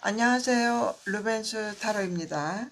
안녕하세요. 루벤스 타로입니다.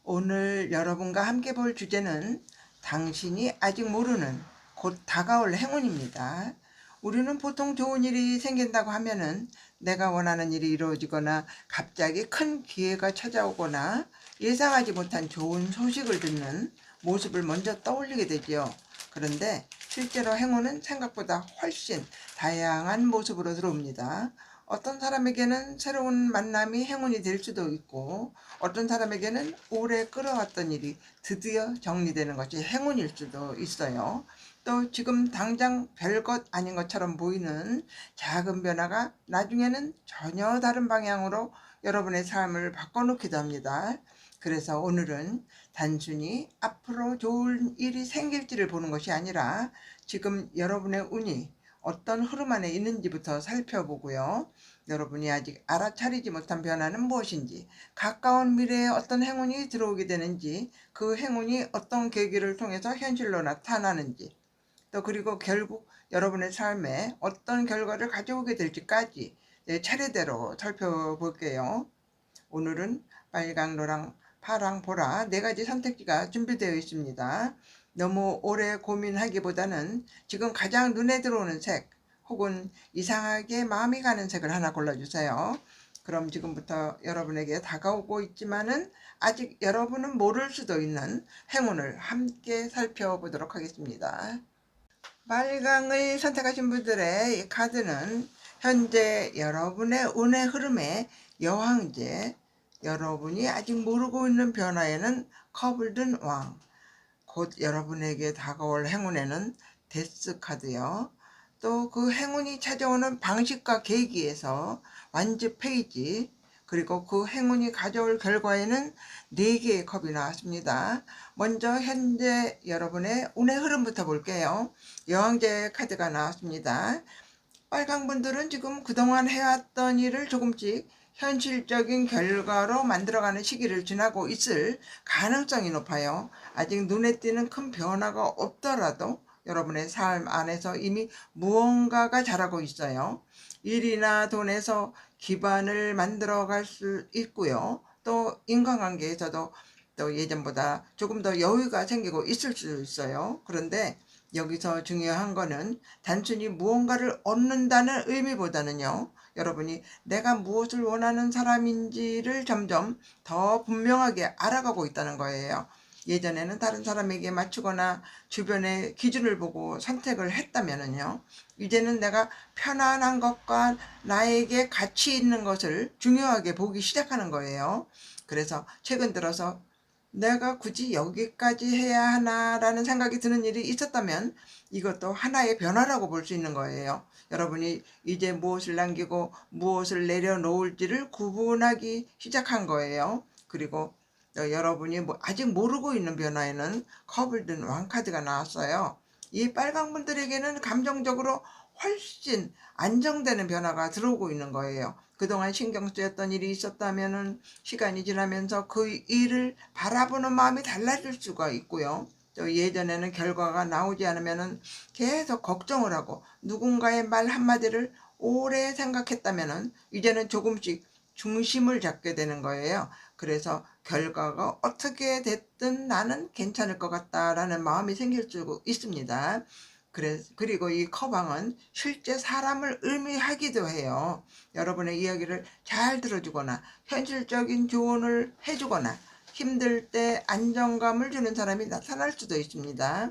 오늘 여러분과 함께 볼 주제는 당신이 아직 모르는 곧 다가올 행운입니다. 우리는 보통 좋은 일이 생긴다고 하면은 내가 원하는 일이 이루어지거나 갑자기 큰 기회가 찾아오거나 예상하지 못한 좋은 소식을 듣는 모습을 먼저 떠올리게 되지요. 그런데 실제로 행운은 생각보다 훨씬 다양한 모습으로 들어옵니다. 어떤 사람에게는 새로운 만남이 행운이 될 수도 있고, 어떤 사람에게는 오래 끌어왔던 일이 드디어 정리되는 것이 행운일 수도 있어요. 또 지금 당장 별것 아닌 것처럼 보이는 작은 변화가 나중에는 전혀 다른 방향으로 여러분의 삶을 바꿔놓기도 합니다. 그래서 오늘은 단순히 앞으로 좋은 일이 생길지를 보는 것이 아니라 지금 여러분의 운이 어떤 흐름 안에 있는지부터 살펴보고요. 여러분이 아직 알아차리지 못한 변화는 무엇인지, 가까운 미래에 어떤 행운이 들어오게 되는지, 그 행운이 어떤 계기를 통해서 현실로 나타나는지, 또 그리고 결국 여러분의 삶에 어떤 결과를 가져오게 될지까지 차례대로 살펴볼게요. 오늘은 빨강, 노랑, 파랑, 보라 네 가지 선택지가 준비되어 있습니다. 너무 오래 고민하기보다는 지금 가장 눈에 들어오는 색 혹은 이상하게 마음이 가는 색을 하나 골라주세요. 그럼 지금부터 여러분에게 다가오고 있지만은 아직 여러분은 모를 수도 있는 행운을 함께 살펴보도록 하겠습니다. 빨강을 선택하신 분들의 이 카드는 현재 여러분의 운의 흐름에 여왕제, 여러분이 아직 모르고 있는 변화에는 컵을 든 왕, 곧 여러분에게 다가올 행운에는 데스 카드요. 또 그 행운이 찾아오는 방식과 계기에서 완즈 페이지, 그리고 그 행운이 가져올 결과에는 4개의 컵이 나왔습니다. 먼저 현재 여러분의 운의 흐름부터 볼게요. 여왕제 카드가 나왔습니다. 빨강 분들은 지금 그동안 해왔던 일을 조금씩 현실적인 결과로 만들어가는 시기를 지나고 있을 가능성이 높아요. 아직 눈에 띄는 큰 변화가 없더라도 여러분의 삶 안에서 이미 무언가가 자라고 있어요. 일이나 돈에서 기반을 만들어 갈 수 있고요. 또 인간관계에서도 또 예전보다 조금 더 여유가 생기고 있을 수 있어요. 그런데 여기서 중요한 거는 단순히 무언가를 얻는다는 의미보다는요, 여러분이 내가 무엇을 원하는 사람인지를 점점 더 분명하게 알아가고 있다는 거예요. 예전에는 다른 사람에게 맞추거나 주변의 기준을 보고 선택을 했다면요, 이제는 내가 편안한 것과 나에게 가치 있는 것을 중요하게 보기 시작하는 거예요. 그래서 최근 들어서 내가 굳이 여기까지 해야 하나라는 생각이 드는 일이 있었다면 이것도 하나의 변화라고 볼 수 있는 거예요. 여러분이 이제 무엇을 남기고 무엇을 내려놓을지를 구분하기 시작한 거예요. 그리고 여러분이 아직 모르고 있는 변화에는 컵을 든 왕카드가 나왔어요. 이 빨강 분들에게는 감정적으로 훨씬 안정되는 변화가 들어오고 있는 거예요. 그동안 신경 쓰였던 일이 있었다면은 시간이 지나면서 그 일을 바라보는 마음이 달라질 수가 있고요. 또 예전에는 결과가 나오지 않으면은 계속 걱정을 하고 누군가의 말 한마디를 오래 생각했다면은 이제는 조금씩 중심을 잡게 되는 거예요. 그래서 결과가 어떻게 됐든 나는 괜찮을 것 같다라는 마음이 생길 수 있습니다. 그리고 이 커방은 실제 사람을 의미하기도 해요. 여러분의 이야기를 잘 들어주거나 현실적인 조언을 해주거나 힘들 때 안정감을 주는 사람이 나타날 수도 있습니다.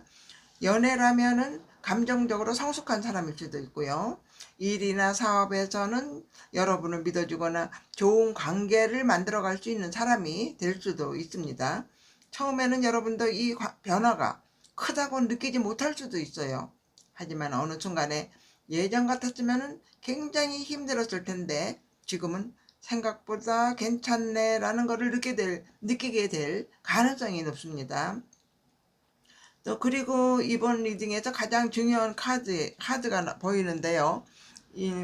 연애라면은 감정적으로 성숙한 사람일 수도 있고요. 일이나 사업에서는 여러분을 믿어주거나 좋은 관계를 만들어갈 수 있는 사람이 될 수도 있습니다. 처음에는 여러분도 이 변화가 크다고 느끼지 못할 수도 있어요. 하지만 어느 순간에 예전 같았으면 굉장히 힘들었을 텐데 지금은 생각보다 괜찮네라는 것을 느끼게 될 가능성이 높습니다. 또 그리고 이번 리딩에서 가장 중요한 카드가 보이는데요.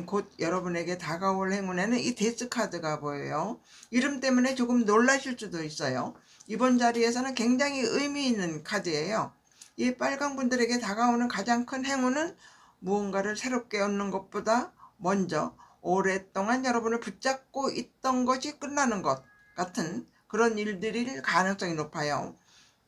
곧 여러분에게 다가올 행운에는 이 데스 카드가 보여요. 이름 때문에 조금 놀라실 수도 있어요. 이번 자리에서는 굉장히 의미 있는 카드예요. 이 빨강 분들에게 다가오는 가장 큰 행운은 무언가를 새롭게 얻는 것보다 먼저 오랫동안 여러분을 붙잡고 있던 것이 끝나는 것 같은 그런 일들일 가능성이 높아요.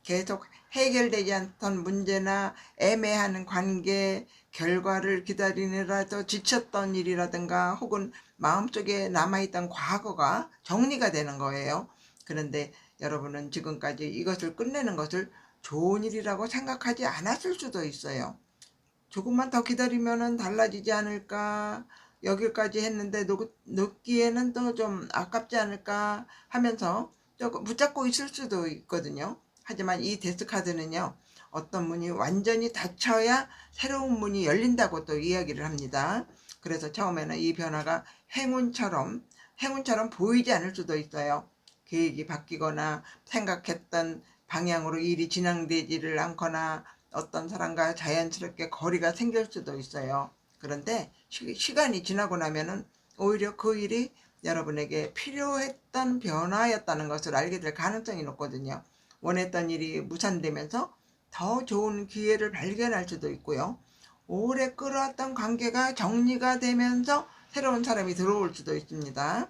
계속 해결되지 않던 문제나 애매한 관계 결과를 기다리느라도 지쳤던 일이라든가 혹은 마음속에 남아있던 과거가 정리가 되는 거예요. 그런데 여러분은 지금까지 이것을 끝내는 것을 좋은 일이라고 생각하지 않았을 수도 있어요. 조금만 더 기다리면은 달라지지 않을까, 여기까지 했는데 늦기에는 또 좀 아깝지 않을까 하면서 조금 붙잡고 있을 수도 있거든요. 하지만 이 데스카드는요, 어떤 문이 완전히 닫혀야 새로운 문이 열린다고 또 이야기를 합니다. 그래서 처음에는 이 변화가 행운처럼 보이지 않을 수도 있어요. 계획이 바뀌거나 생각했던 방향으로 일이 진행되지를 않거나 어떤 사람과 자연스럽게 거리가 생길 수도 있어요. 그런데 시간이 지나고 나면은 오히려 그 일이 여러분에게 필요했던 변화였다는 것을 알게 될 가능성이 높거든요. 원했던 일이 무산되면서 더 좋은 기회를 발견할 수도 있고요. 오래 끌어왔던 관계가 정리가 되면서 새로운 사람이 들어올 수도 있습니다.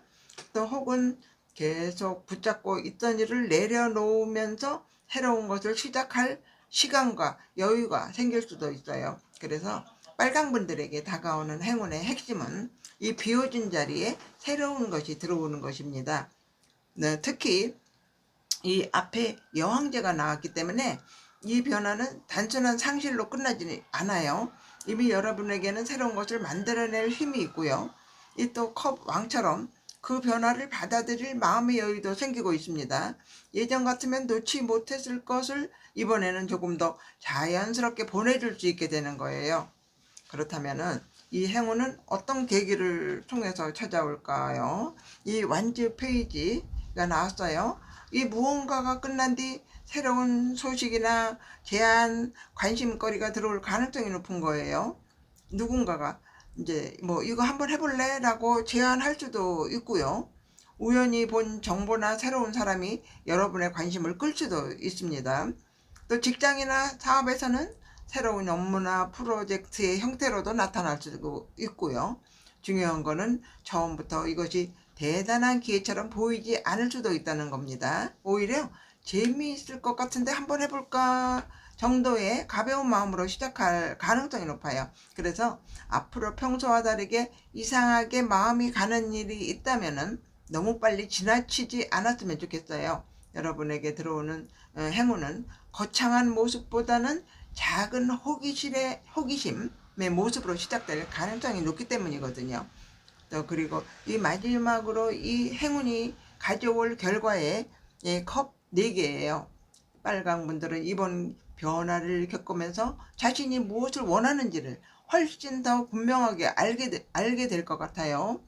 또 혹은 계속 붙잡고 있던 일을 내려놓으면서 새로운 것을 시작할 시간과 여유가 생길 수도 있어요. 그래서 빨강분들에게 다가오는 행운의 핵심은 이 비워진 자리에 새로운 것이 들어오는 것입니다. 네, 특히 이 앞에 여왕제가 나왔기 때문에 이 변화는 단순한 상실로 끝나지 않아요. 이미 여러분에게는 새로운 것을 만들어낼 힘이 있고요. 이 또 컵 왕처럼 그 변화를 받아들일 마음의 여유도 생기고 있습니다. 예전 같으면 놓지 못했을 것을 이번에는 조금 더 자연스럽게 보내줄 수 있게 되는 거예요. 그렇다면은 이 행운은 어떤 계기를 통해서 찾아올까요? 이 완즈 페이지가 나왔어요. 이 무언가가 끝난 뒤 새로운 소식이나 제안, 관심거리가 들어올 가능성이 높은 거예요. 누군가가 이제 뭐 이거 한번 해볼래? 라고 제안할 수도 있고요. 우연히 본 정보나 새로운 사람이 여러분의 관심을 끌 수도 있습니다. 또 직장이나 사업에서는 새로운 업무나 프로젝트의 형태로도 나타날 수도 있고요. 중요한 거는 처음부터 이것이 대단한 기회처럼 보이지 않을 수도 있다는 겁니다. 오히려 재미있을 것 같은데 한번 해볼까 정도의 가벼운 마음으로 시작할 가능성이 높아요. 그래서 앞으로 평소와 다르게 이상하게 마음이 가는 일이 있다면은 너무 빨리 지나치지 않았으면 좋겠어요. 여러분에게 들어오는 행운은 거창한 모습보다는 작은 호기심의 모습으로 시작될 가능성이 높기 때문이거든요. 또 그리고 이 마지막으로 이 행운이 가져올 결과에 컵 4개예요. 빨강 분들은 이번 변화를 겪으면서 자신이 무엇을 원하는지를 훨씬 더 분명하게 알게 될 것 같아요.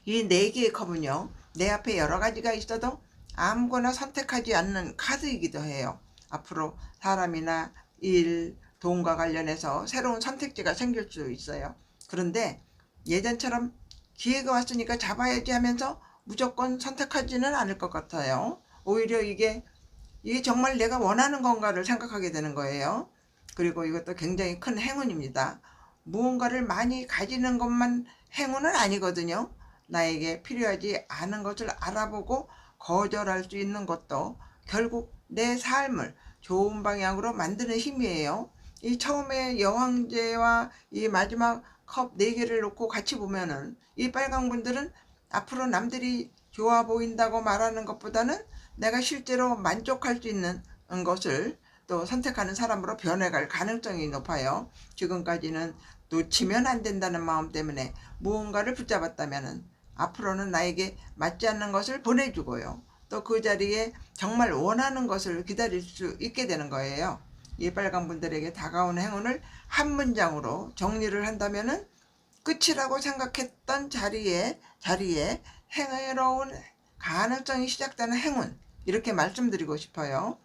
이 4개의 컵은요, 내 앞에 여러 가지가 있어도 아무거나 선택하지 않는 카드이기도 해요. 앞으로 사람이나 일, 돈과 관련해서 새로운 선택지가 생길 수 있어요. 그런데 예전처럼 기회가 왔으니까 잡아야지 하면서 무조건 선택하지는 않을 것 같아요. 오히려 이게 정말 내가 원하는 건가를 생각하게 되는 거예요. 그리고 이것도 굉장히 큰 행운입니다. 무언가를 많이 가지는 것만 행운은 아니거든요. 나에게 필요하지 않은 것을 알아보고 거절할 수 있는 것도 결국 내 삶을 좋은 방향으로 만드는 힘이에요. 이 처음에 여왕제와 이 마지막 컵 4개를 놓고 같이 보면은 이 빨강 분들은 앞으로 남들이 좋아 보인다고 말하는 것보다는 내가 실제로 만족할 수 있는 것을 또 선택하는 사람으로 변해갈 가능성이 높아요. 지금까지는 놓치면 안 된다는 마음 때문에 무언가를 붙잡았다면 앞으로는 나에게 맞지 않는 것을 보내주고요. 또 그 자리에 정말 원하는 것을 기다릴 수 있게 되는 거예요. 이 빨간 분들에게 다가오는 행운을 한 문장으로 정리를 한다면은 끝이라고 생각했던 자리에 행여로운 가능성이 시작되는 행운, 이렇게 말씀드리고 싶어요.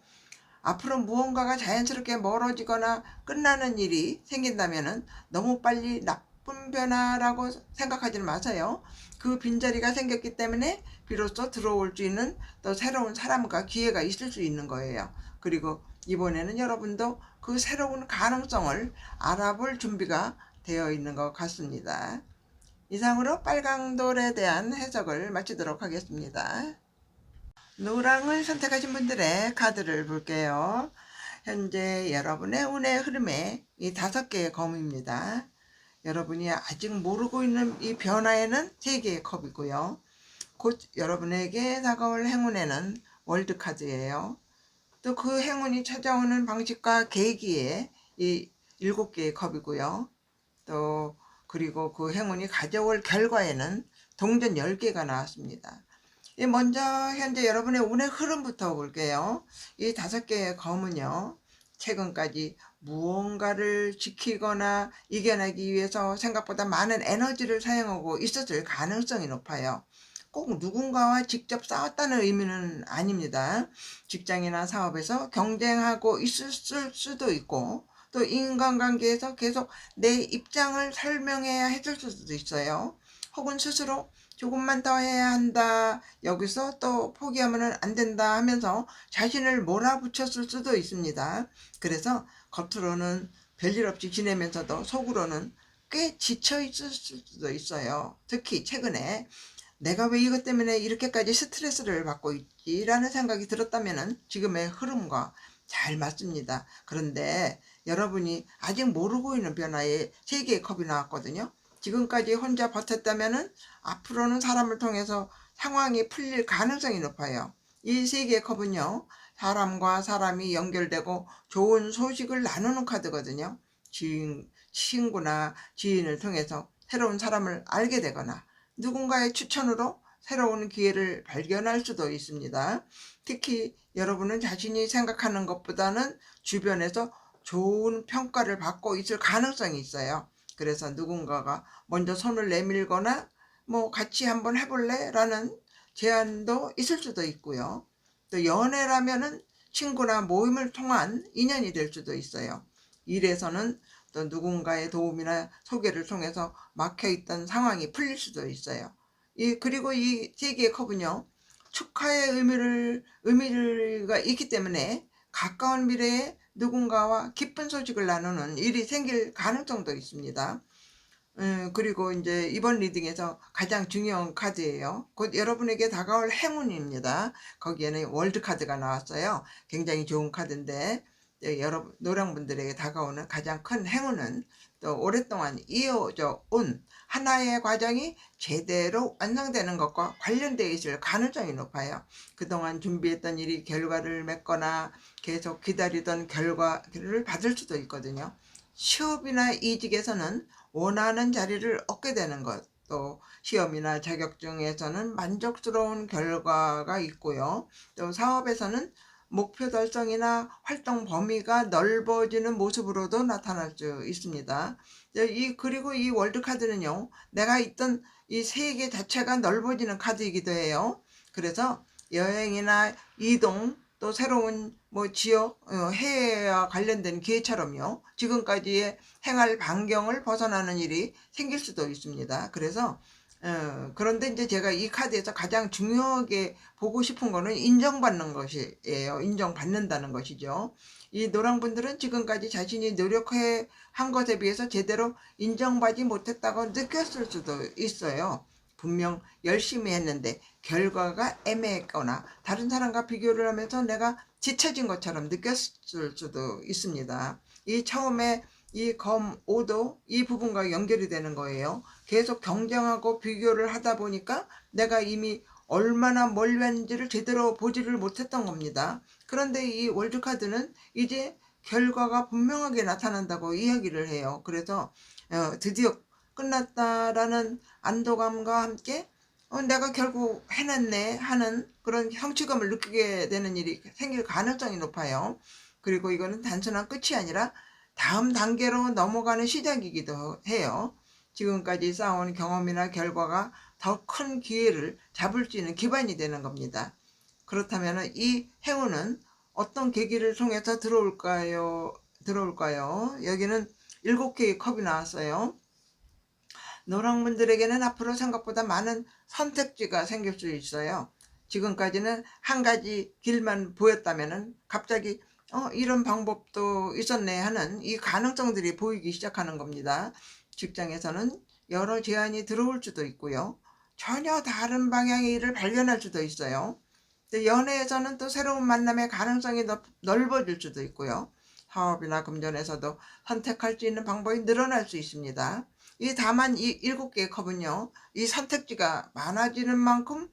앞으로 무언가가 자연스럽게 멀어지거나 끝나는 일이 생긴다면 너무 빨리 나쁜 변화라고 생각하지 마세요. 그 빈자리가 생겼기 때문에 비로소 들어올 수 있는 또 새로운 사람과 기회가 있을 수 있는 거예요. 그리고 이번에는 여러분도 그 새로운 가능성을 알아볼 준비가 되어 있는 것 같습니다. 이상으로 빨강돌에 대한 해석을 마치도록 하겠습니다. 노랑을 선택하신 분들의 카드를 볼게요. 현재 여러분의 운의 흐름에 이 5개의 검입니다. 여러분이 아직 모르고 있는 이 변화에는 3개의 컵이고요. 곧 여러분에게 다가올 행운에는 월드카드예요. 또 그 행운이 찾아오는 방식과 계기에 이 7개의 컵이고요. 또 그리고 그 행운이 가져올 결과에는 동전 10개가 나왔습니다. 먼저 현재 여러분의 운의 흐름부터 볼게요. 이 5개의 검은요, 최근까지 무언가를 지키거나 이겨내기 위해서 생각보다 많은 에너지를 사용하고 있었을 가능성이 높아요. 꼭 누군가와 직접 싸웠다는 의미는 아닙니다. 직장이나 사업에서 경쟁하고 있을 수도 있고, 또 인간관계에서 계속 내 입장을 설명해야 했을 수도 있어요. 혹은 스스로 조금만 더 해야 한다, 여기서 또 포기하면 안 된다 하면서 자신을 몰아붙였을 수도 있습니다. 그래서 겉으로는 별일 없이 지내면서도 속으로는 꽤 지쳐 있을 수도 있어요. 특히 최근에 내가 왜 이것 때문에 이렇게까지 스트레스를 받고 있지라는 생각이 들었다면 지금의 흐름과 잘 맞습니다. 그런데 여러분이 아직 모르고 있는 변화에 3개의 컵이 나왔거든요. 지금까지 혼자 버텼다면 앞으로는 사람을 통해서 상황이 풀릴 가능성이 높아요. 이 3개의 컵은요, 사람과 사람이 연결되고 좋은 소식을 나누는 카드거든요. 친구나 지인을 통해서 새로운 사람을 알게 되거나 누군가의 추천으로 새로운 기회를 발견할 수도 있습니다. 특히 여러분은 자신이 생각하는 것보다는 주변에서 좋은 평가를 받고 있을 가능성이 있어요. 그래서 누군가가 먼저 손을 내밀거나 같이 한번 해볼래? 라는 제안도 있을 수도 있고요. 또 연애라면은 친구나 모임을 통한 인연이 될 수도 있어요. 일에서는 또 누군가의 도움이나 소개를 통해서 막혀있던 상황이 풀릴 수도 있어요. 그리고 이 3개의 컵은요, 축하의 의미가 있기 때문에 가까운 미래에 누군가와 기쁜 소식을 나누는 일이 생길 가능성도 있습니다. 그리고 이제 이번 리딩에서 가장 중요한 카드예요. 곧 여러분에게 다가올 행운입니다. 거기에는 월드 카드가 나왔어요. 굉장히 좋은 카드인데, 여러분 노랑분들에게 다가오는 가장 큰 행운은 또 오랫동안 이어져 온 하나의 과정이 제대로 완성되는 것과 관련되어 있을 가능성이 높아요. 그동안 준비했던 일이 결과를 맺거나 계속 기다리던 결과를 받을 수도 있거든요. 취업이나 이직에서는 원하는 자리를 얻게 되는 것, 또 시험이나 자격증에서는 만족스러운 결과가 있고요. 또 사업에서는 목표 달성이나 활동 범위가 넓어지는 모습으로도 나타날 수 있습니다. 그리고 이 월드카드는요, 내가 있던 이 세계 자체가 넓어지는 카드이기도 해요. 그래서 여행이나 이동, 또 새로운 지역, 해외와 관련된 기회처럼요, 지금까지의 생활 반경을 벗어나는 일이 생길 수도 있습니다. 그래서 그런데 이제 제가 이 카드에서 가장 중요하게 보고 싶은 거는 인정받는 것이에요. 인정받는다는 것이죠. 이 노랑분들은 지금까지 자신이 노력해 한 것에 비해서 제대로 인정받지 못했다고 느꼈을 수도 있어요. 분명 열심히 했는데 결과가 애매했거나 다른 사람과 비교를 하면서 내가 지쳐진 것처럼 느꼈을 수도 있습니다. 이 처음에 이 검 5도 이 부분과 연결이 되는 거예요. 계속 경쟁하고 비교를 하다 보니까 내가 이미 얼마나 멀리왔는지를 제대로 보지를 못했던 겁니다. 그런데 이 월드카드는 이제 결과가 분명하게 나타난다고 이야기를 해요. 그래서 드디어 끝났다라는 안도감과 함께 내가 결국 해냈네 하는 그런 성취감을 느끼게 되는 일이 생길 가능성이 높아요. 그리고 이거는 단순한 끝이 아니라 다음 단계로 넘어가는 시작이기도 해요. 지금까지 쌓아온 경험이나 결과가 더 큰 기회를 잡을 수 있는 기반이 되는 겁니다. 그렇다면 이 행운은 어떤 계기를 통해서 들어올까요? 여기는 7개의 컵이 나왔어요. 노랑분들에게는 앞으로 생각보다 많은 선택지가 생길 수 있어요. 지금까지는 한 가지 길만 보였다면 갑자기 이런 방법도 있었네 하는 이 가능성들이 보이기 시작하는 겁니다. 직장에서는 여러 제안이 들어올 수도 있고요. 전혀 다른 방향의 일을 발견할 수도 있어요. 연애에서는 또 새로운 만남의 가능성이 넓어질 수도 있고요. 사업이나 금전에서도 선택할 수 있는 방법이 늘어날 수 있습니다. 다만 이 7개의 컵은요, 이 선택지가 많아지는 만큼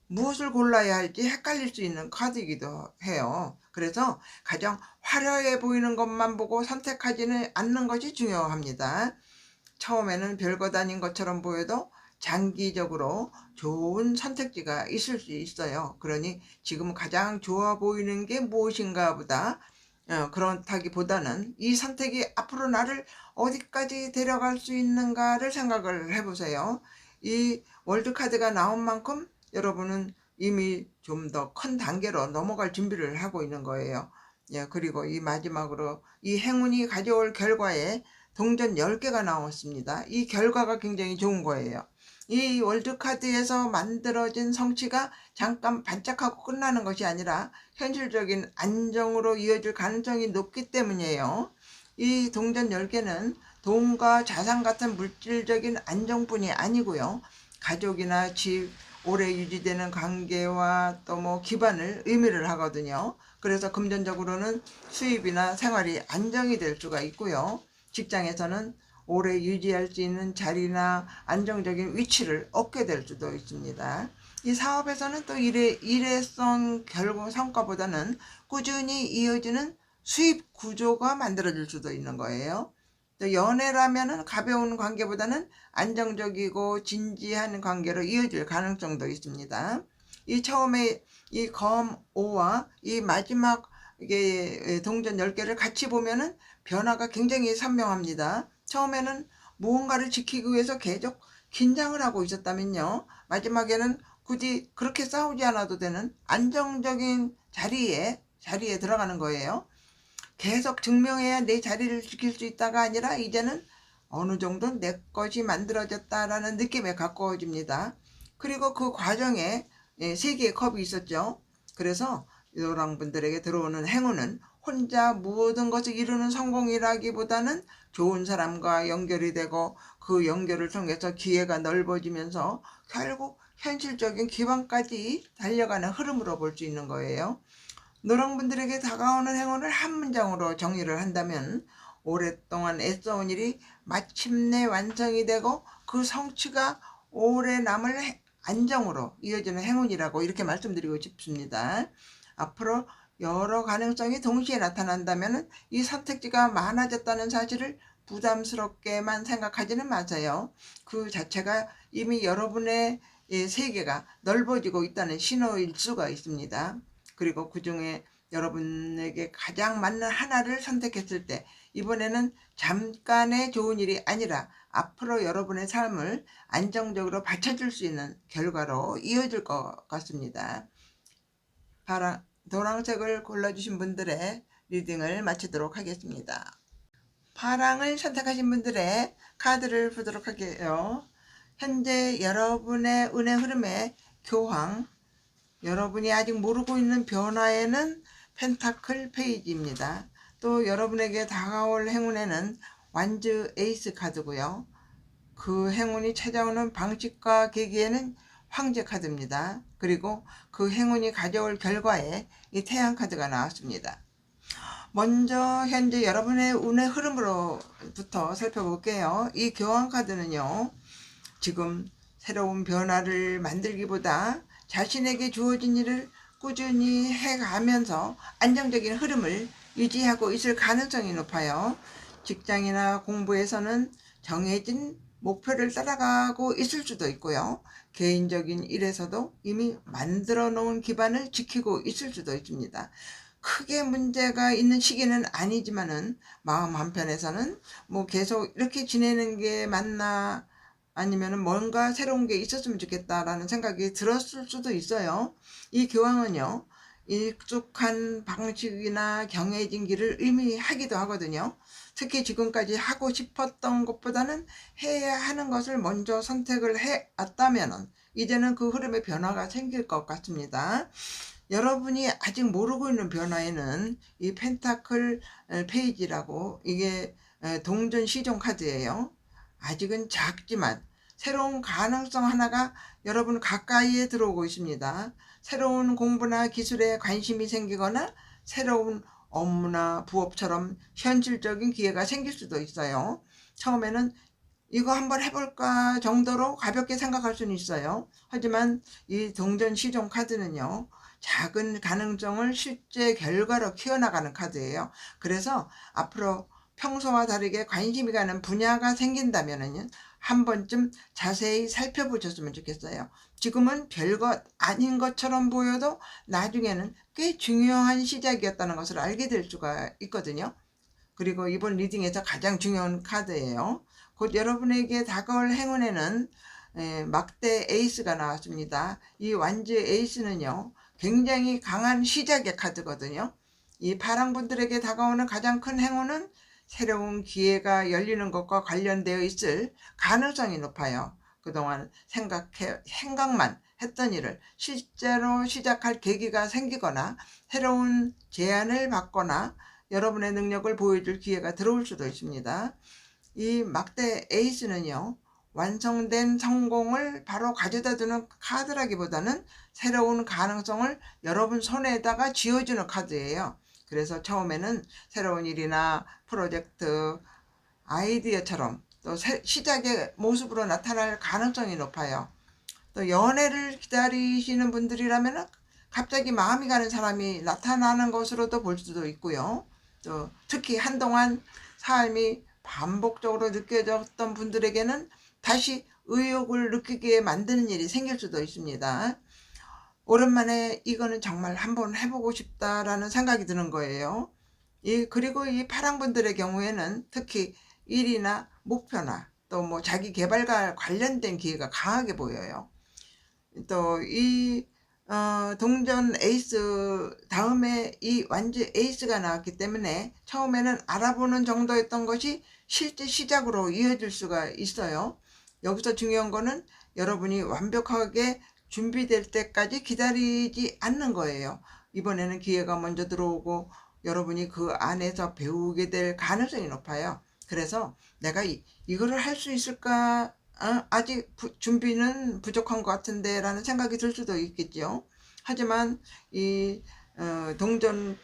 무엇을 골라야 할지 헷갈릴 수 있는 카드이기도 해요. 그래서 가장 화려해 보이는 것만 보고 선택하지는 않는 것이 중요합니다. 처음에는 별것 아닌 것처럼 보여도 장기적으로 좋은 선택지가 있을 수 있어요. 그러니 지금 가장 좋아 보이는 게 무엇인가 보다 그렇다기보다는 이 선택이 앞으로 나를 어디까지 데려갈 수 있는가를 생각을 해보세요. 이 월드카드가 나온 만큼 여러분은 이미 좀 더 큰 단계로 넘어갈 준비를 하고 있는 거예요. 그리고 이 마지막으로 이 행운이 가져올 결과에 동전 10개가 나왔습니다. 이 결과가 굉장히 좋은 거예요. 이 월드카드에서 만들어진 성취가 잠깐 반짝하고 끝나는 것이 아니라 현실적인 안정으로 이어질 가능성이 높기 때문이에요. 이 동전 10개는 돈과 자산 같은 물질적인 안정뿐이 아니고요. 가족이나 집, 오래 유지되는 관계와 또 기반을 의미를 하거든요. 그래서 금전적으로는 수입이나 생활이 안정이 될 수가 있고요. 직장에서는 오래 유지할 수 있는 자리나 안정적인 위치를 얻게 될 수도 있습니다. 이 사업에서는 또 일회성 결국 성과보다는 꾸준히 이어지는 수입 구조가 만들어질 수도 있는 거예요. 또 연애라면은 가벼운 관계보다는 안정적이고 진지한 관계로 이어질 가능성도 있습니다. 이 처음에 이 검 5와 이 마지막 이게 동전 10개를 같이 보면은 변화가 굉장히 선명합니다. 처음에는 무언가를 지키기 위해서 계속 긴장을 하고 있었다면요, 마지막에는 굳이 그렇게 싸우지 않아도 되는 안정적인 자리에 들어가는 거예요. 계속 증명해야 내 자리를 지킬 수 있다가 아니라 이제는 어느 정도 내 것이 만들어졌다라는 느낌에 가까워집니다. 그리고 그 과정에 3개의 컵이 있었죠. 그래서 노랑 분들에게 들어오는 행운은 혼자 모든 것을 이루는 성공이라기보다는 좋은 사람과 연결이 되고 그 연결을 통해서 기회가 넓어지면서 결국 현실적인 기반까지 달려가는 흐름으로 볼 수 있는 거예요. 노랑분들에게 다가오는 행운을 한 문장으로 정리를 한다면, 오랫동안 애써온 일이 마침내 완성이 되고 그 성취가 오래 남을 안정으로 이어지는 행운이라고 이렇게 말씀드리고 싶습니다. 앞으로 여러 가능성이 동시에 나타난다면 이 선택지가 많아졌다는 사실을 부담스럽게만 생각하지는 마세요. 그 자체가 이미 여러분의 세계가 넓어지고 있다는 신호일 수가 있습니다. 그리고 그 중에 여러분에게 가장 맞는 하나를 선택했을 때 이번에는 잠깐의 좋은 일이 아니라 앞으로 여러분의 삶을 안정적으로 받쳐줄 수 있는 결과로 이어질 것 같습니다. 노란색을 골라주신 분들의 리딩을 마치도록 하겠습니다. 파랑을 선택하신 분들의 카드를 보도록 할게요. 현재 여러분의 운의 흐름에 교황, 여러분이 아직 모르고 있는 변화에는 펜타클 페이지입니다. 또 여러분에게 다가올 행운에는 완즈 에이스 카드고요. 그 행운이 찾아오는 방식과 계기에는 황제 카드입니다. 그리고 그 행운이 가져올 결과에 이 태양 카드가 나왔습니다. 먼저 현재 여러분의 운의 흐름으로부터 살펴볼게요. 이 교황 카드는요, 지금 새로운 변화를 만들기보다 자신에게 주어진 일을 꾸준히 해가면서 안정적인 흐름을 유지하고 있을 가능성이 높아요. 직장이나 공부에서는 정해진 목표를 따라가고 있을 수도 있고요. 개인적인 일에서도 이미 만들어 놓은 기반을 지키고 있을 수도 있습니다. 크게 문제가 있는 시기는 아니지만은 마음 한편에서는 계속 이렇게 지내는 게 맞나, 아니면은 뭔가 새로운 게 있었으면 좋겠다라는 생각이 들었을 수도 있어요. 이 교황은요, 익숙한 방식이나 정해진 길을 의미하기도 하거든요. 특히 지금까지 하고 싶었던 것보다는 해야 하는 것을 먼저 선택을 해왔다면 이제는 그 흐름에 변화가 생길 것 같습니다. 여러분이 아직 모르고 있는 변화에는 이 펜타클 페이지라고, 이게 동전 시종 카드예요. 아직은 작지만 새로운 가능성 하나가 여러분 가까이에 들어오고 있습니다. 새로운 공부나 기술에 관심이 생기거나 새로운 업무나 부업처럼 현실적인 기회가 생길 수도 있어요. 처음에는 이거 한번 해볼까 정도로 가볍게 생각할 수는 있어요. 하지만 이 동전 시종 카드는요, 작은 가능성을 실제 결과로 키워나가는 카드예요. 그래서 앞으로 평소와 다르게 관심이 가는 분야가 생긴다면은 한 번쯤 자세히 살펴보셨으면 좋겠어요. 지금은 별것 아닌 것처럼 보여도 나중에는 꽤 중요한 시작이었다는 것을 알게 될 수가 있거든요. 그리고 이번 리딩에서 가장 중요한 카드예요. 곧 여러분에게 다가올 행운에는 막대 에이스가 나왔습니다. 이 완즈 에이스는요, 굉장히 강한 시작의 카드거든요. 이 파랑분들에게 다가오는 가장 큰 행운은 새로운 기회가 열리는 것과 관련되어 있을 가능성이 높아요. 그동안 생각만 했던 일을 실제로 시작할 계기가 생기거나 새로운 제안을 받거나 여러분의 능력을 보여줄 기회가 들어올 수도 있습니다. 이 막대 에이스는요, 완성된 성공을 바로 가져다 주는 카드라기보다는 새로운 가능성을 여러분 손에다가 쥐어주는 카드예요. 그래서 처음에는 새로운 일이나 프로젝트, 아이디어처럼 또 시작의 모습으로 나타날 가능성이 높아요. 또 연애를 기다리시는 분들이라면 갑자기 마음이 가는 사람이 나타나는 것으로도 볼 수도 있고요. 또 특히 한동안 삶이 반복적으로 느껴졌던 분들에게는 다시 의욕을 느끼게 만드는 일이 생길 수도 있습니다. 오랜만에 이거는 정말 한번 해보고 싶다라는 생각이 드는 거예요. 그리고 이 파랑분들의 경우에는 특히 일이나 목표나 또 뭐 자기 개발과 관련된 기회가 강하게 보여요. 또 동전 에이스 다음에 이 완즈 에이스가 나왔기 때문에 처음에는 알아보는 정도였던 것이 실제 시작으로 이어질 수가 있어요. 여기서 중요한 거는 여러분이 완벽하게 준비될 때까지 기다리지 않는 거예요. 이번에는 기회가 먼저 들어오고 여러분이 그 안에서 배우게 될 가능성이 높아요. 그래서 내가 이거를 할 수 있을까? 아직 준비는 부족한 것 같은데 라는 생각이 들 수도 있겠죠. 하지만 이 동전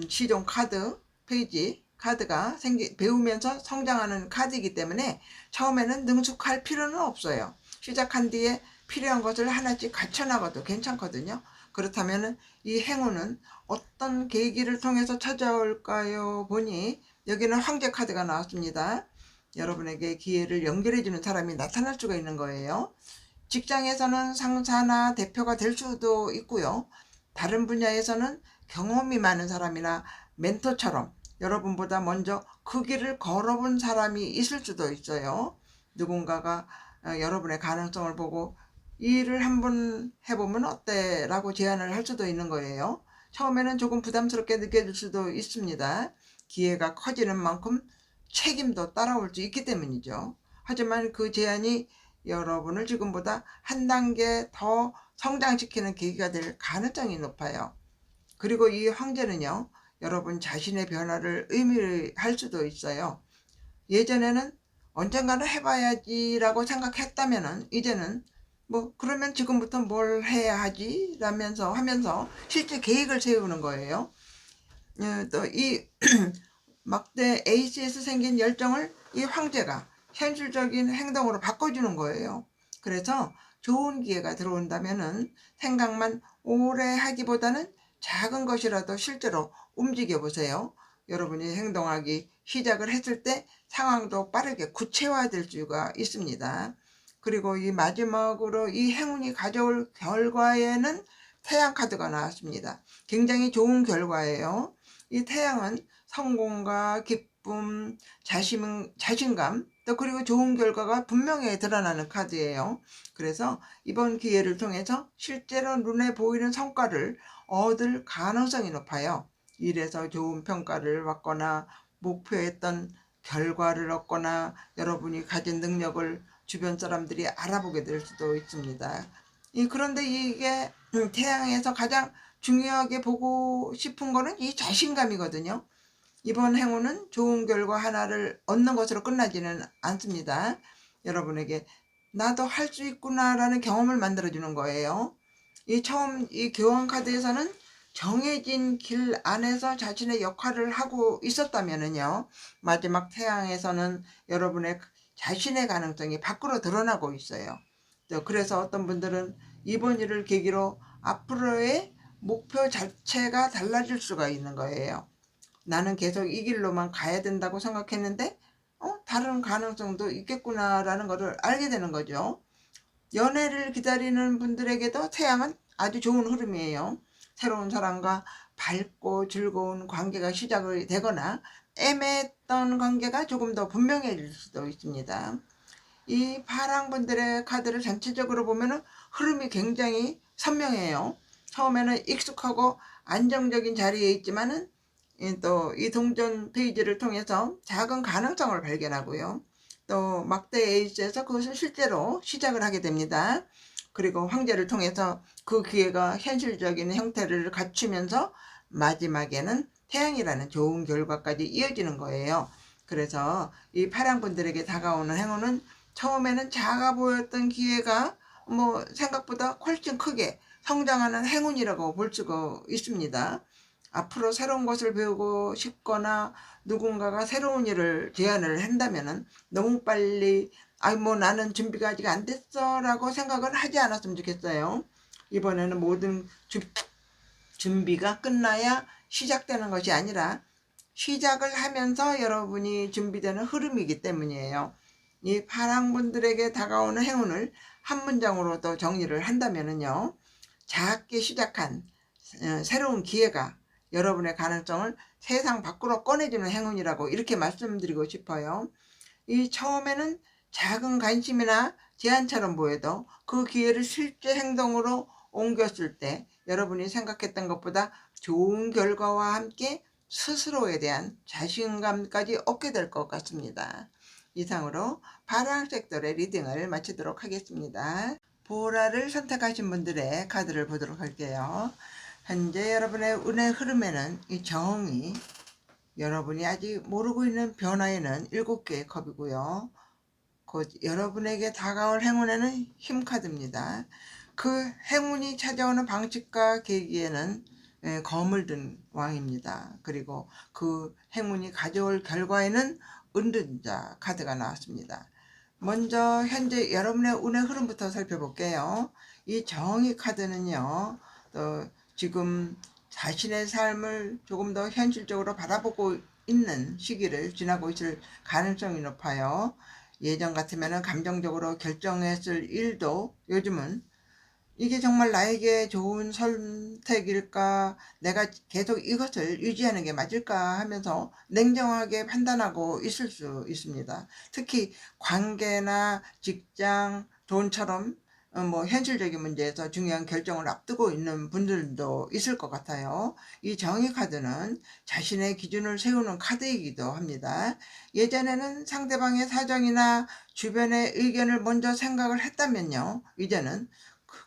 시종 카드 페이지 카드가 배우면서 성장하는 카드이기 때문에 처음에는 능숙할 필요는 없어요. 시작한 뒤에 필요한 것을 하나씩 갖춰나가도 괜찮거든요. 그렇다면 이 행운은 어떤 계기를 통해서 찾아올까요? 보니 여기는 황제 카드가 나왔습니다. 여러분에게 기회를 연결해주는 사람이 나타날 수가 있는 거예요. 직장에서는 상사나 대표가 될 수도 있고요. 다른 분야에서는 경험이 많은 사람이나 멘토처럼 여러분보다 먼저 그 길을 걸어본 사람이 있을 수도 있어요. 누군가가 여러분의 가능성을 보고 이 일을 한번 해보면 어때? 라고 제안을 할 수도 있는 거예요. 처음에는 조금 부담스럽게 느껴질 수도 있습니다. 기회가 커지는 만큼 책임도 따라올 수 있기 때문이죠. 하지만 그 제안이 여러분을 지금보다 한 단계 더 성장시키는 계기가 될 가능성이 높아요. 그리고 이 황제는요, 여러분 자신의 변화를 의미할 수도 있어요. 예전에는 언젠가는 해봐야지 라고 생각했다면은 이제는 그러면 지금부터 뭘 해야 하지? 하면서 실제 계획을 세우는 거예요. 또 이 막대 에이스에서 생긴 열정을 이 황제가 현실적인 행동으로 바꿔주는 거예요. 그래서 좋은 기회가 들어온다면은 생각만 오래 하기보다는 작은 것이라도 실제로 움직여 보세요. 여러분이 행동하기 시작을 했을 때 상황도 빠르게 구체화될 수가 있습니다. 그리고 이 마지막으로 이 행운이 가져올 결과에는 태양 카드가 나왔습니다. 굉장히 좋은 결과예요. 이 태양은 성공과 기쁨, 자신감, 또 그리고 좋은 결과가 분명히 드러나는 카드예요. 그래서 이번 기회를 통해서 실제로 눈에 보이는 성과를 얻을 가능성이 높아요. 일에서 좋은 평가를 받거나 목표했던 결과를 얻거나 여러분이 가진 능력을 주변 사람들이 알아보게 될 수도 있습니다. 그런데 이게 태양에서 가장 중요하게 보고 싶은 거는 이 자신감이거든요. 이번 행운은 좋은 결과 하나를 얻는 것으로 끝나지는 않습니다. 여러분에게 나도 할 수 있구나라는 경험을 만들어주는 거예요. 이 교환 카드에서는 정해진 길 안에서 자신의 역할을 하고 있었다면요. 마지막 태양에서는 여러분의 자신의 가능성이 밖으로 드러나고 있어요. 그래서 어떤 분들은 이번 일을 계기로 앞으로의 목표 자체가 달라질 수가 있는 거예요. 나는 계속 이 길로만 가야 된다고 생각했는데 다른 가능성도 있겠구나라는 것을 알게 되는 거죠. 연애를 기다리는 분들에게도 태양은 아주 좋은 흐름이에요. 새로운 사람과 밝고 즐거운 관계가 시작이 되거나 애매했던 관계가 조금 더 분명해질 수도 있습니다. 이 파랑분들의 카드를 전체적으로 보면 흐름이 굉장히 선명해요. 처음에는 익숙하고 안정적인 자리에 있지만은 또 이 동전 페이지를 통해서 작은 가능성을 발견하고요. 또 막대 에이스에서 그것을 실제로 시작을 하게 됩니다. 그리고 황제를 통해서 그 기회가 현실적인 형태를 갖추면서 마지막에는 태양이라는 좋은 결과까지 이어지는 거예요. 그래서 이 파랑분들에게 다가오는 행운은 처음에는 작아 보였던 기회가 생각보다 훨씬 크게 성장하는 행운이라고 볼 수가 있습니다. 앞으로 새로운 것을 배우고 싶거나 누군가가 새로운 일을 제안을 한다면은 너무 빨리 나는 준비가 아직 안 됐어 라고 생각을 하지 않았으면 좋겠어요. 이번에는 모든 준비가 끝나야 시작되는 것이 아니라 시작을 하면서 여러분이 준비되는 흐름이기 때문이에요. 이 파랑분들에게 다가오는 행운을 한 문장으로 또 정리를 한다면요. 작게 시작한 새로운 기회가 여러분의 가능성을 세상 밖으로 꺼내주는 행운이라고 이렇게 말씀드리고 싶어요. 이 처음에는 작은 관심이나 제안처럼 보여도 그 기회를 실제 행동으로 옮겼을 때 여러분이 생각했던 것보다 좋은 결과와 함께 스스로에 대한 자신감까지 얻게 될 것 같습니다. 이상으로 파란색돌의 리딩을 마치도록 하겠습니다. 보라를 선택하신 분들의 카드를 보도록 할게요. 현재 여러분의 운의 흐름에는 이 정이, 여러분이 아직 모르고 있는 변화에는 7개의 컵이고요. 곧 여러분에게 다가올 행운에는 힘 카드입니다. 그 행운이 찾아오는 방식과 계기에는 검을 든 왕입니다. 그리고 그 행운이 가져올 결과에는 은둔자 카드가 나왔습니다. 먼저 현재 여러분의 운의 흐름부터 살펴볼게요. 이 정의 카드는요, 또 지금 자신의 삶을 조금 더 현실적으로 바라보고 있는 시기를 지나고 있을 가능성이 높아요. 예전 같으면 감정적으로 결정했을 일도 요즘은 이게 정말 나에게 좋은 선택일까, 내가 계속 이것을 유지하는 게 맞을까 하면서 냉정하게 판단하고 있을 수 있습니다. 특히 관계나 직장, 돈처럼 현실적인 문제에서 중요한 결정을 앞두고 있는 분들도 있을 것 같아요. 이 정의 카드는 자신의 기준을 세우는 카드이기도 합니다. 예전에는 상대방의 사정이나 주변의 의견을 먼저 생각을 했다면요, 이제는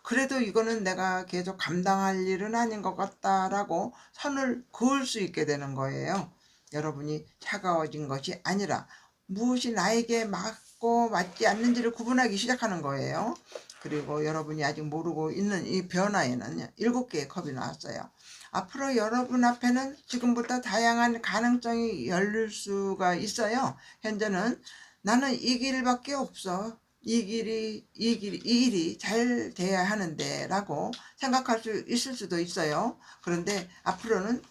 그래도 이거는 내가 계속 감당할 일은 아닌 것 같다라고 선을 그을 수 있게 되는 거예요. 여러분이 차가워진 것이 아니라 무엇이 나에게 맞고 맞지 않는지를 구분하기 시작하는 거예요. 그리고 여러분이 아직 모르고 있는 이 변화에는 7개의 컵이 나왔어요. 앞으로 여러분 앞에는 지금부터 다양한 가능성이 열릴 수가 있어요. 현재는 나는 이 길밖에 없어. 이 일이 잘 돼야 하는데 라고 생각할 수 있을 수도 있어요. 그런데 앞으로는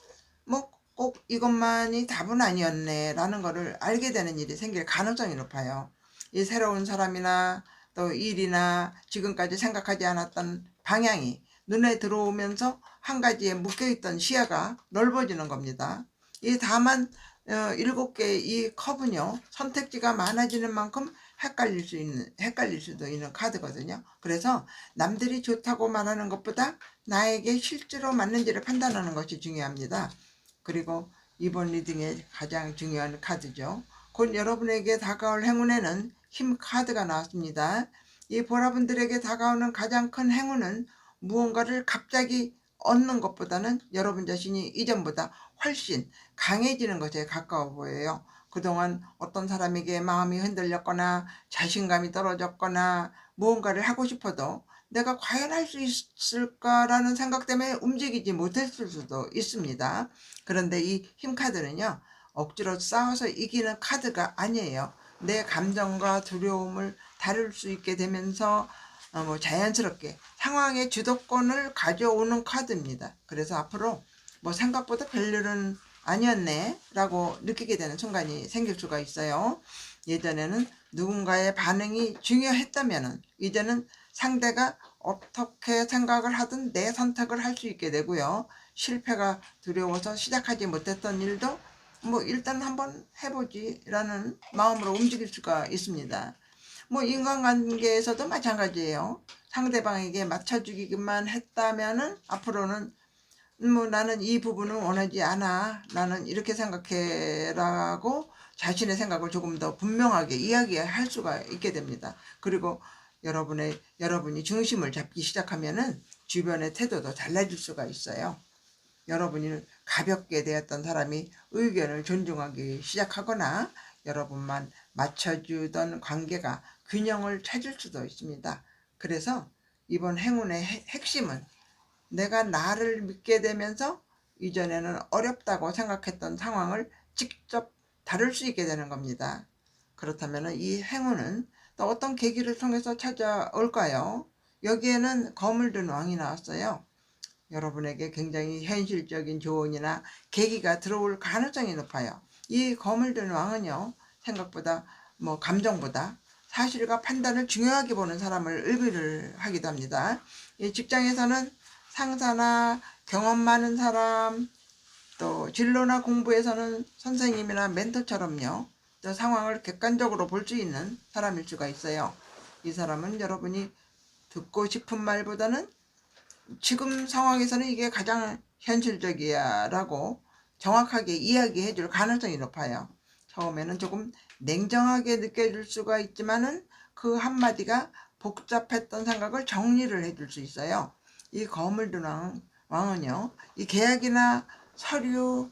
꼭 이것만이 답은 아니었네 라는 거를 알게 되는 일이 생길 가능성이 높아요. 이 새로운 사람이나 또 일이나 지금까지 생각하지 않았던 방향이 눈에 들어오면서 한 가지에 묶여있던 시야가 넓어지는 겁니다. 다만 7개의 이 컵은요, 선택지가 많아지는 만큼 헷갈릴 수도 있는 카드거든요. 그래서 남들이 좋다고 말하는 것보다 나에게 실제로 맞는지를 판단하는 것이 중요합니다. 그리고 이번 리딩의 가장 중요한 카드죠. 곧 여러분에게 다가올 행운에는 힘 카드가 나왔습니다. 이 보라분들에게 다가오는 가장 큰 행운은 무언가를 갑자기 얻는 것보다는 여러분 자신이 이전보다 훨씬 강해지는 것에 가까워 보여요. 그동안 어떤 사람에게 마음이 흔들렸거나 자신감이 떨어졌거나 무언가를 하고 싶어도 내가 과연 할 수 있을까라는 생각 때문에 움직이지 못했을 수도 있습니다. 그런데 이 힘카드는요, 억지로 싸워서 이기는 카드가 아니에요. 내 감정과 두려움을 다룰 수 있게 되면서 자연스럽게 상황의 주도권을 가져오는 카드입니다. 그래서 앞으로 생각보다 별일은 아니었네 라고 느끼게 되는 순간이 생길 수가 있어요. 예전에는 누군가의 반응이 중요했다면 이제는 상대가 어떻게 생각을 하든 내 선택을 할 수 있게 되고요. 실패가 두려워서 시작하지 못했던 일도 일단 한번 해보지 라는 마음으로 움직일 수가 있습니다. 인간관계에서도 마찬가지예요. 상대방에게 맞춰주기만 했다면은 앞으로는 나는 이 부분은 원하지 않아. 나는 이렇게 생각해 라고 자신의 생각을 조금 더 분명하게 이야기할 수가 있게 됩니다. 그리고 여러분이 중심을 잡기 시작하면은 주변의 태도도 달라질 수가 있어요. 여러분이 가볍게 대했던 사람이 의견을 존중하기 시작하거나 여러분만 맞춰주던 관계가 균형을 찾을 수도 있습니다. 그래서 이번 행운의 핵심은 내가 나를 믿게 되면서 이전에는 어렵다고 생각했던 상황을 직접 다룰 수 있게 되는 겁니다. 그렇다면 이 행운은 또 어떤 계기를 통해서 찾아올까요? 여기에는 거물 든 왕이 나왔어요. 여러분에게 굉장히 현실적인 조언이나 계기가 들어올 가능성이 높아요. 이 거물 든 왕은요, 생각보다 감정보다 사실과 판단을 중요하게 보는 사람을 의미를 하기도 합니다. 이 직장에서는 상사나 경험 많은 사람, 또 진로나 공부에서는 선생님이나 멘토처럼요, 또 상황을 객관적으로 볼 수 있는 사람일 수가 있어요. 이 사람은 여러분이 듣고 싶은 말보다는 지금 상황에서는 이게 가장 현실적이야 라고 정확하게 이야기해 줄 가능성이 높아요. 처음에는 조금 냉정하게 느껴질 수가 있지만은 그 한마디가 복잡했던 생각을 정리를 해줄 수 있어요. 이 거물 든 왕은요, 이 계약이나 서류,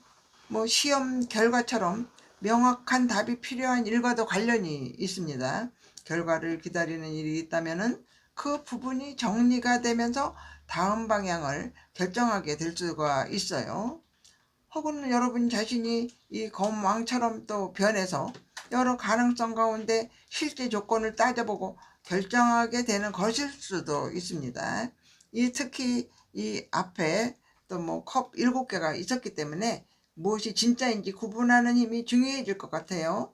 시험 결과처럼 명확한 답이 필요한 일과도 관련이 있습니다. 결과를 기다리는 일이 있다면은 그 부분이 정리가 되면서 다음 방향을 결정하게 될 수가 있어요. 혹은 여러분 자신이 이 검왕처럼 또 변해서 여러 가능성 가운데 실제 조건을 따져보고 결정하게 되는 것일 수도 있습니다. 특히 이 앞에 또 컵 7개가 있었기 때문에 무엇이 진짜인지 구분하는 힘이 중요해질 것 같아요.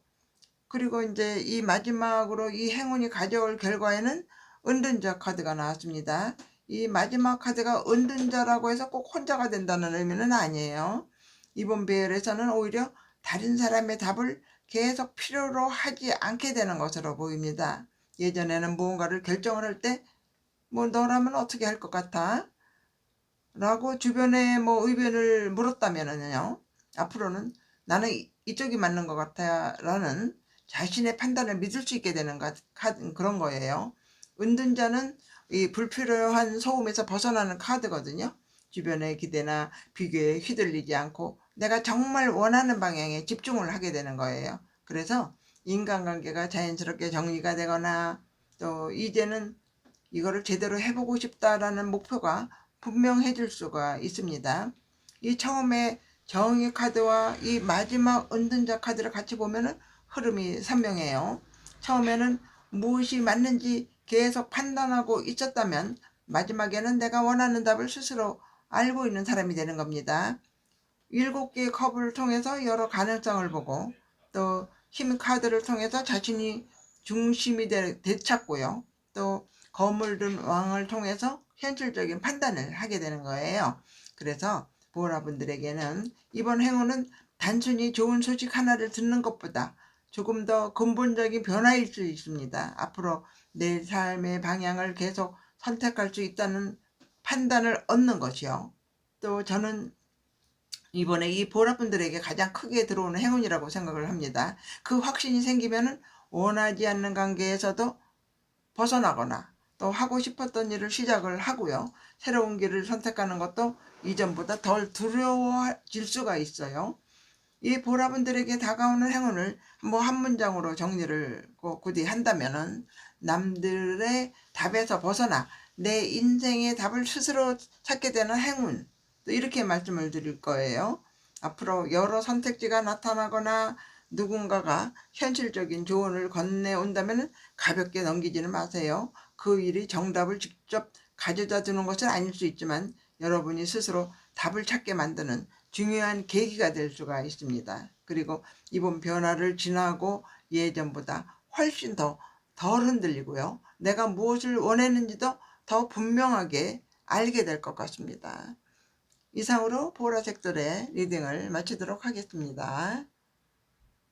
그리고 이제 이 마지막으로 이 행운이 가져올 결과에는 은둔자 카드가 나왔습니다. 이 마지막 카드가 은둔자라고 해서 꼭 혼자가 된다는 의미는 아니에요. 이번 배열에서는 오히려 다른 사람의 답을 계속 필요로 하지 않게 되는 것으로 보입니다. 예전에는 무언가를 결정을 할 때 너라면 어떻게 할 것 같아? 라고 주변에 의견을 물었다면요, 앞으로는 나는 이쪽이 맞는 것 같아 라는 자신의 판단을 믿을 수 있게 되는 그런 거예요. 은둔자는 이 불필요한 소음에서 벗어나는 카드거든요. 주변의 기대나 비교에 휘둘리지 않고 내가 정말 원하는 방향에 집중을 하게 되는 거예요. 그래서 인간관계가 자연스럽게 정리가 되거나 또 이제는 이거를 제대로 해보고 싶다라는 목표가 분명해질 수가 있습니다. 이 처음에 정의 카드와 이 마지막 은둔자 카드를 같이 보면은 흐름이 선명해요. 처음에는 무엇이 맞는지 계속 판단하고 있었다면 마지막에는 내가 원하는 답을 스스로 알고 있는 사람이 되는 겁니다. 7개의 컵을 통해서 여러 가능성을 보고 또 힘 카드를 통해서 자신이 중심이 되찾고요. 또 거물 든 왕을 통해서 현실적인 판단을 하게 되는 거예요. 그래서 보라분들에게는 이번 행운은 단순히 좋은 소식 하나를 듣는 것보다 조금 더 근본적인 변화일 수 있습니다. 앞으로 내 삶의 방향을 계속 선택할 수 있다는 판단을 얻는 것이요. 또 저는 이번에 이 보라분들에게 가장 크게 들어오는 행운이라고 생각을 합니다. 그 확신이 생기면은 원하지 않는 관계에서도 벗어나거나 또 하고 싶었던 일을 시작을 하고요. 새로운 길을 선택하는 것도 이전보다 덜 두려워질 수가 있어요. 이 보라분들에게 다가오는 행운을 뭐 한 문장으로 정리를 굳이 한다면은, 남들의 답에서 벗어나 내 인생의 답을 스스로 찾게 되는 행운, 또 이렇게 말씀을 드릴 거예요. 앞으로 여러 선택지가 나타나거나 누군가가 현실적인 조언을 건네온다면 가볍게 넘기지는 마세요. 그 일이 정답을 직접 가져다 주는 것은 아닐 수 있지만 여러분이 스스로 답을 찾게 만드는 중요한 계기가 될 수가 있습니다. 그리고 이번 변화를 지나고 예전보다 훨씬 덜 흔들리고요. 내가 무엇을 원했는지도 더 분명하게 알게 될 것 같습니다. 이상으로 보라색들의 리딩을 마치도록 하겠습니다.